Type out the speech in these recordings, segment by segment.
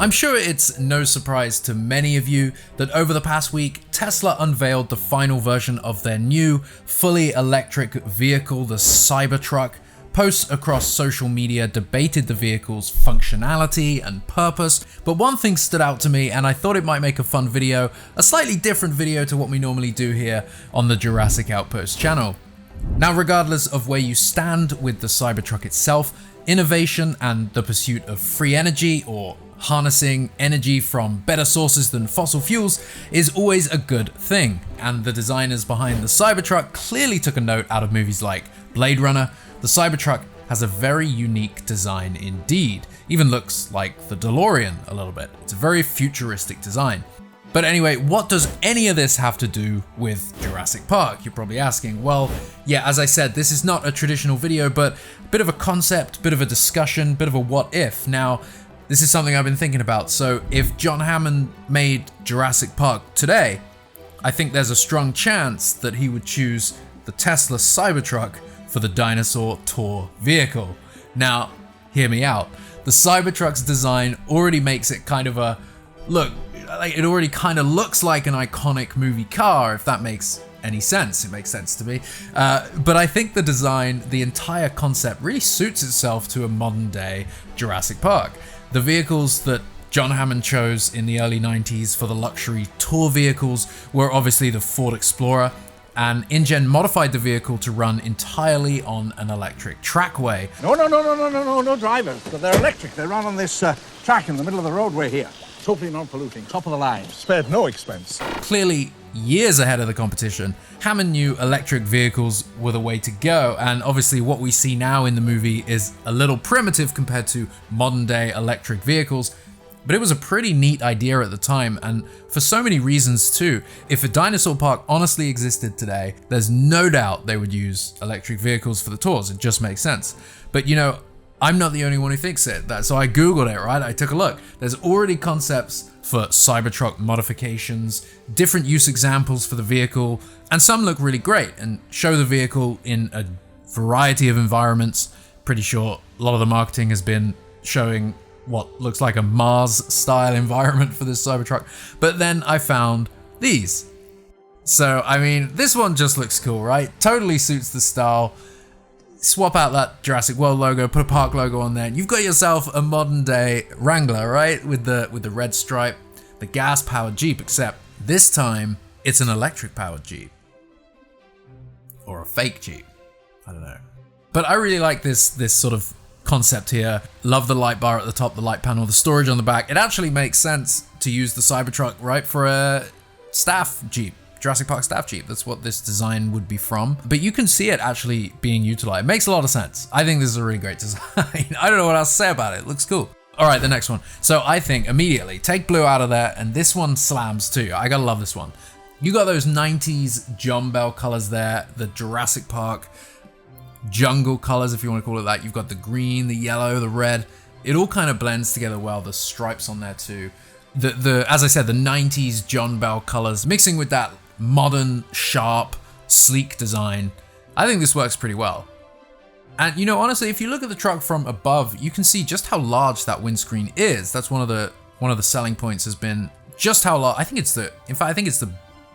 I'm sure it's no surprise to many of you that over the past week, Tesla unveiled the final version of their new, fully electric vehicle, the Cybertruck. Posts across social media debated the vehicle's functionality and purpose, but one thing stood out to me and I thought it might make a fun video, a slightly different video to what we normally do here on the Jurassic Outpost channel. Now, regardless of where you stand with the Cybertruck itself, innovation and the pursuit of free energy or harnessing energy from better sources than fossil fuels is always a good thing, and the designers behind the Cybertruck clearly took a note out of movies like Blade Runner. The Cybertruck has a very unique design indeed, even looks like the DeLorean a little bit. It's a very futuristic design. But anyway, what does any of this have to do with Jurassic Park? You're probably asking. Well, yeah, as I said, this is not a traditional video, but a bit of a concept, bit of a discussion, bit of a what if. Now, this is something I've been thinking about. So if John Hammond made Jurassic Park today, I think there's a strong chance that he would choose the Tesla Cybertruck for the dinosaur tour vehicle. Now, hear me out. The Cybertruck's design already makes it kind of a, look, like it already kind of looks like an iconic movie car, if that makes any sense. It makes sense to me. But I think the design, the entire concept really suits itself to a modern day Jurassic Park. The vehicles that John Hammond chose in the early 90s for the luxury tour vehicles were obviously the Ford Explorer, and InGen modified the vehicle to run entirely on an electric trackway. No drivers, but they're electric. They run on this track in the middle of the roadway here. Totally non-polluting, top of the line, spared no expense. Clearly, years ahead of the competition, Hammond knew electric vehicles were the way to go, and obviously what we see now in the movie is a little primitive compared to modern day electric vehicles, but it was a pretty neat idea at the time, and for so many reasons too. If a dinosaur park honestly existed today, there's no doubt they would use electric vehicles for the tours. It just makes sense. But you know, I'm not the only one who thinks it. So I Googled it, right? I took a look. There's already concepts for Cybertruck modifications, different use examples for the vehicle, and some look really great and show the vehicle in a variety of environments. Pretty sure a lot of the marketing has been showing what looks like a Mars-style environment for this Cybertruck. But then I found these. So, I mean, this one just looks cool, right? Totally suits the style. Swap out that Jurassic World logo, put a park logo on there, and you've got yourself a modern day Wrangler, right? With the red stripe, the gas powered Jeep, except this time it's an electric powered Jeep. Or a fake Jeep. I don't know. But I really like this sort of concept here. Love the light bar at the top, the light panel, the storage on the back. It actually makes sense to use the Cybertruck, right, for a staff Jeep. Jurassic Park staff Jeep. That's what this design would be from. But you can see it actually being utilized. It makes a lot of sense. I think this is a really great design. I don't know what else to say about it. It looks cool. All right, the next one. So I think immediately take blue out of there, and this one slams too. I gotta love this one. You got those 90s John Bell colors there, the Jurassic Park jungle colors, if you want to call it that. You've got the green, the yellow, the red. It all kind of blends together well. The stripes on there too. As I said, the 90s John Bell colors mixing with that modern, sharp, sleek design. I think this works pretty well. And you know, honestly, if you look at the truck from above, you can see just how large that windscreen is. That's one of the selling points has been just how large. I think it's the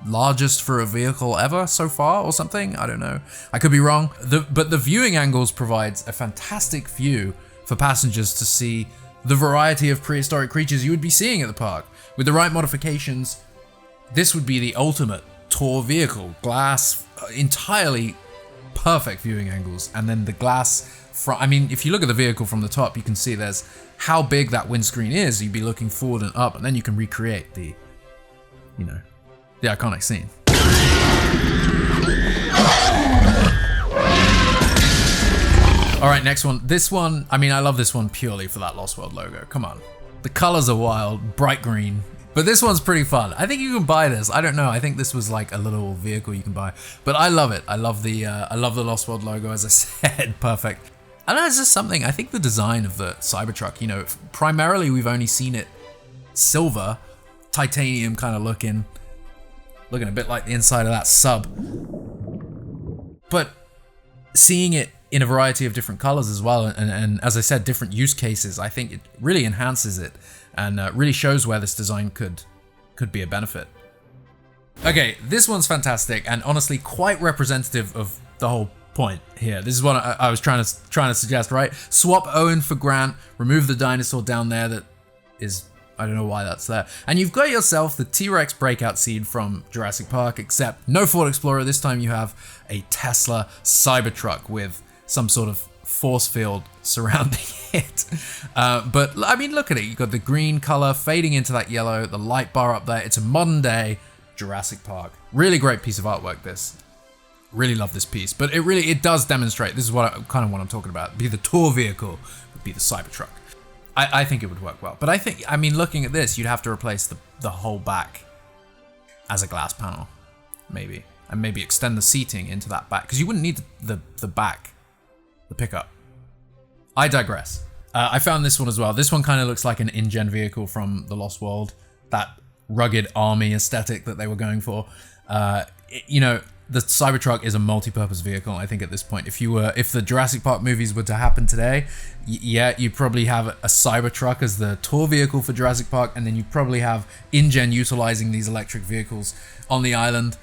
largest for a vehicle ever so far or something. I don't know. I could be wrong. But the viewing angles provides a fantastic view for passengers to see the variety of prehistoric creatures you would be seeing at the park. With the right modifications, this would be the ultimate tour vehicle. Glass, entirely perfect viewing angles. And then the glass front, I mean, if you look at the vehicle from the top, you can see there's how big that windscreen is. You'd be looking forward and up, and then you can recreate the iconic scene. All right, next one. This one, I mean, I love this one purely for that Lost World logo. Come on. The colors are wild, bright green. But this one's pretty fun. I think you can buy this. I don't know. I think this was like a little vehicle you can buy. But I love it. I love the Lost World logo, as I said. Perfect. And that's just something, I think the design of the Cybertruck, you know, primarily we've only seen it silver, titanium kind of looking a bit like the inside of that sub. But seeing it in a variety of different colors as well, and as I said, different use cases, I think it really enhances it. and really shows where this design could be a benefit. Okay, this one's fantastic and honestly quite representative of the whole point here. This is what I was trying to suggest, right? Swap Owen for Grant, remove the dinosaur down there that is, I don't know why that's there. And you've got yourself the T-Rex breakout scene from Jurassic Park, except no Ford Explorer. This time you have a Tesla Cybertruck with some sort of force field surrounding it. But I mean, look at it. You've got the green color fading into that yellow, the light bar up there. It's a modern day Jurassic Park. Really great piece of artwork, this. Really love this piece, but it does demonstrate, this is what I'm talking about. Be the tour vehicle, would be the Cybertruck. I think it would work well, but I mean, looking at this, you'd have to replace the whole back as a glass panel, maybe, and maybe extend the seating into that back, because you wouldn't need the back, the pickup. I digress. I found this one as well. This one kind of looks like an InGen vehicle from The Lost World, that rugged army aesthetic that they were going for. You know, the Cybertruck is a multi-purpose vehicle, I think, at this point. If the Jurassic Park movies were to happen today, yeah, you'd probably have a Cybertruck as the tour vehicle for Jurassic Park, and then you'd probably have InGen utilizing these electric vehicles on the island.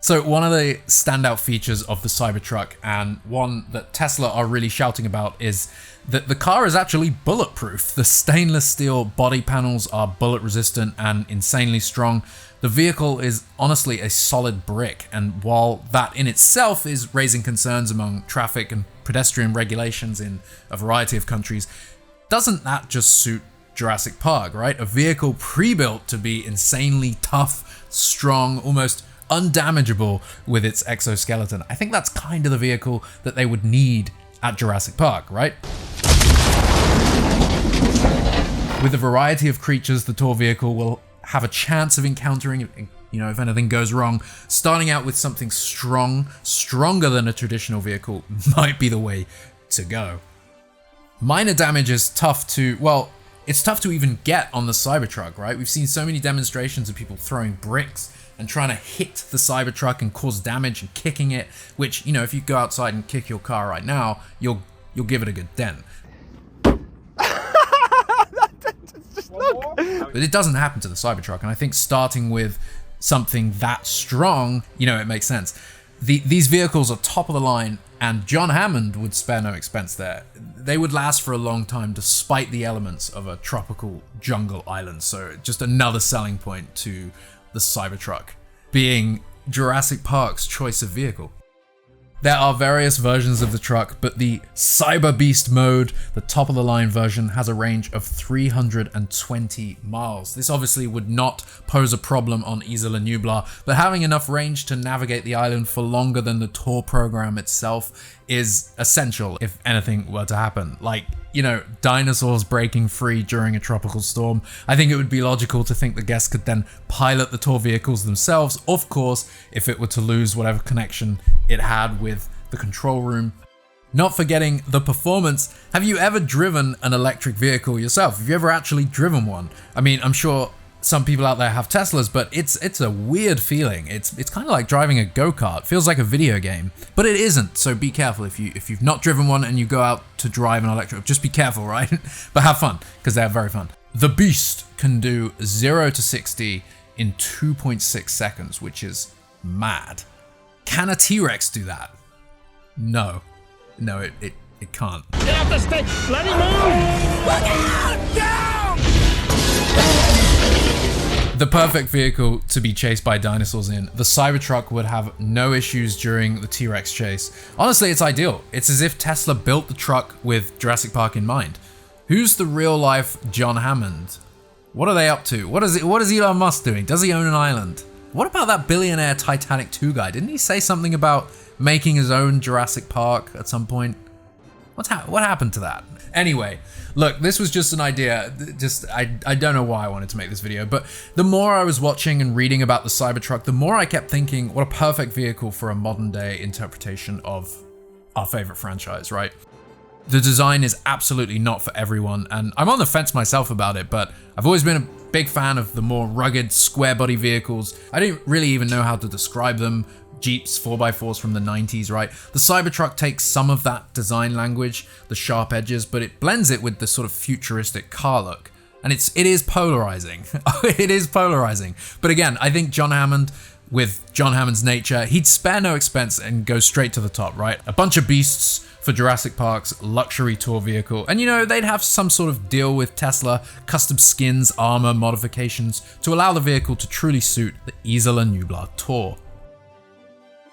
So one of the standout features of the Cybertruck, and one that Tesla are really shouting about, is that the car is actually bulletproof. The stainless steel body panels are bullet resistant and insanely strong. The vehicle is honestly a solid brick, and while that in itself is raising concerns among traffic and pedestrian regulations in a variety of countries, doesn't that just suit Jurassic Park, right? A vehicle pre-built to be insanely tough, strong, almost undamageable with its exoskeleton. I think that's kind of the vehicle that they would need at Jurassic Park, right? With a variety of creatures, the tour vehicle will have a chance of encountering, you know, if anything goes wrong. Starting out with something strong, stronger than a traditional vehicle, might be the way to go. Minor damage is tough to, well, it's tough to even get on the Cybertruck, right? We've seen so many demonstrations of people throwing bricks and trying to hit the Cybertruck and cause damage and kicking it, which, you know, if you go outside and kick your car right now, you'll give it a good dent. But it doesn't happen to the Cybertruck, and I think starting with something that strong, you know, it makes sense. These vehicles are top of the line, and John Hammond would spare no expense there. They would last for a long time despite the elements of a tropical jungle island, so just another selling point to the Cybertruck being Jurassic Park's choice of vehicle. There are various versions of the truck, but the Cyber Beast mode, the top of the line version, has a range of 320 miles. This obviously would not pose a problem on Isla Nublar, but having enough range to navigate the island for longer than the tour program itself is essential if anything were to happen. Like, you know, dinosaurs breaking free during a tropical storm. I think it would be logical to think the guests could then pilot the tour vehicles themselves, of course, if it were to lose whatever connection it had with the control room. Not forgetting the performance. Have you ever driven an electric vehicle yourself? Have you ever actually driven one? I mean, I'm sure some people out there have Teslas, but it's a weird feeling. It's kind of like driving a go-kart. Feels like a video game, but it isn't. So be careful if you've not driven one and you go out to drive an electric. Just be careful, right? But have fun, because they're very fun. The Beast can do 0 to 60 in 2.6 seconds, which is mad. Can a T-Rex do that? No, it can't. Get off the stick! Let him move! Look out! Down! The perfect vehicle to be chased by dinosaurs in, the Cybertruck would have no issues during the T-Rex chase. Honestly, it's ideal. It's as if Tesla built the truck with Jurassic Park in mind. Who's the real-life John Hammond? What are they up to? What is Elon Musk doing? Does he own an island? What about that billionaire Titanic 2 guy? Didn't he say something about making his own Jurassic Park at some point? What happened to that? Anyway, look, this was just an idea. I don't know why I wanted to make this video, but the more I was watching and reading about the Cybertruck, the more I kept thinking, what a perfect vehicle for a modern day interpretation of our favorite franchise, right? The design is absolutely not for everyone, and I'm on the fence myself about it, but I've always been a big fan of the more rugged, square body vehicles. I didn't really even know how to describe them. Jeeps, 4x4s from the 90s, right? The Cybertruck takes some of that design language, the sharp edges, but it blends it with the sort of futuristic car look. And it is polarizing. It is polarizing. But again, I think John Hammond, with John Hammond's nature, he'd spare no expense and go straight to the top, right? A bunch of beasts for Jurassic Park's luxury tour vehicle. And you know, they'd have some sort of deal with Tesla, custom skins, armor, modifications to allow the vehicle to truly suit the Isla Nublar tour.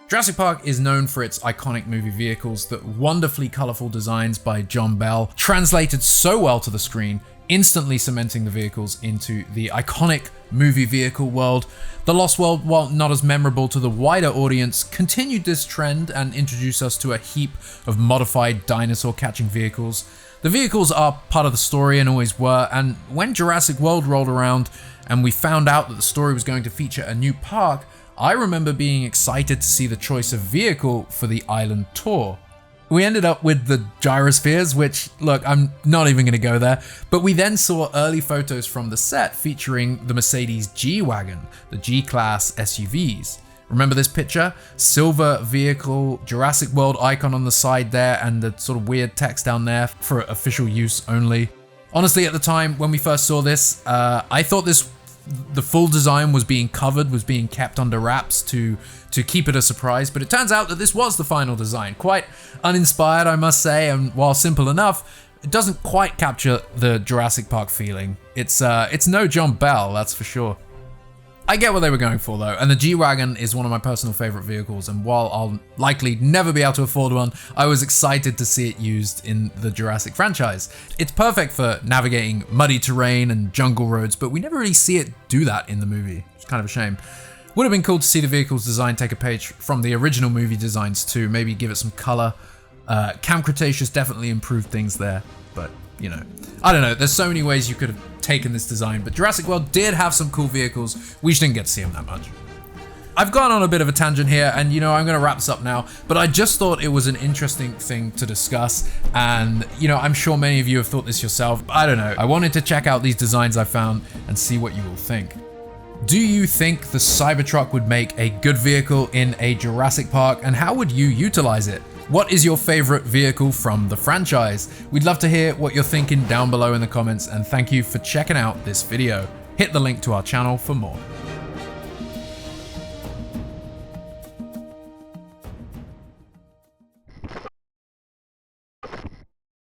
Jurassic Park is known for its iconic movie vehicles, the wonderfully colorful designs by John Bell, translated so well to the screen, instantly cementing the vehicles into the iconic movie vehicle world. The Lost World, while not as memorable to the wider audience, continued this trend and introduced us to a heap of modified dinosaur-catching vehicles. The vehicles are part of the story and always were, and when Jurassic World rolled around and we found out that the story was going to feature a new park, I remember being excited to see the choice of vehicle for the island tour. We ended up with the gyrospheres, which, look, I'm not even going to go there, but we then saw early photos from the set featuring the Mercedes G-Wagon, the G-Class SUVs. Remember this picture? Silver vehicle, Jurassic World icon on the side there, and the sort of weird text down there for official use only. Honestly, at the time when we first saw this, I thought the full design was being covered, was being kept under wraps to keep it a surprise, but it turns out that this was the final design. Quite uninspired, I must say, and while simple enough, it doesn't quite capture the Jurassic Park feeling. It's no John Bell, that's for sure. I get what they were going for though, and the G-Wagon is one of my personal favorite vehicles, and while I'll likely never be able to afford one, I was excited to see it used in the Jurassic franchise. It's perfect for navigating muddy terrain and jungle roads, but we never really see it do that in the movie. It's kind of a shame. Would have been cool to see the vehicle's design take a page from the original movie designs too, maybe give it some color. Camp Cretaceous definitely improved things there, but you know, I don't know, there's so many ways you could have taken this design, but Jurassic World did have some cool vehicles. We just didn't get to see them that much. I've gone on a bit of a tangent here, and you know, I'm going to wrap this up now, but I just thought it was an interesting thing to discuss, and you know, I'm sure many of you have thought this yourself. I don't know, I wanted to check out these designs I found and see what you all think. Do you think the Cybertruck would make a good vehicle in a Jurassic Park, and how would you utilize it? What is your favorite vehicle from the franchise? We'd love to hear what you're thinking down below in the comments, and thank you for checking out this video. Hit the link to our channel for more.